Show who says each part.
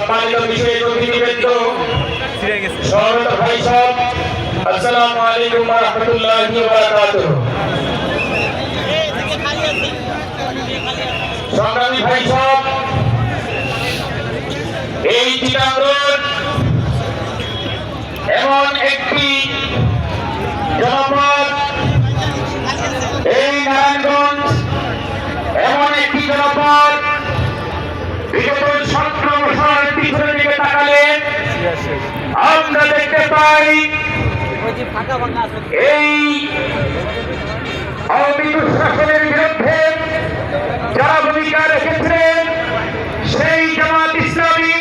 Speaker 1: সম্মানিত বিশেষ অতিথিবৃন্দ, সম্মানিত ভাই সব, আসসালামু আলাইকুম ওয়া রাহমাতুল্লাহি ওয়া বারাকাতুহু। সংগ্রামী ভাই সব, এই চিটাগং এমন একটি জনপদ, এই নারায়ণগঞ্জ এমন একটি জনপদ, বিগত 17 বছরের পিছনের দিকে তাকালে আমরা দেখতে পাই এই আওয়ামী শাসনের বিরুদ্ধে যারা ভূমিকা রেখেছিলেন সেই জামাত ইসলামী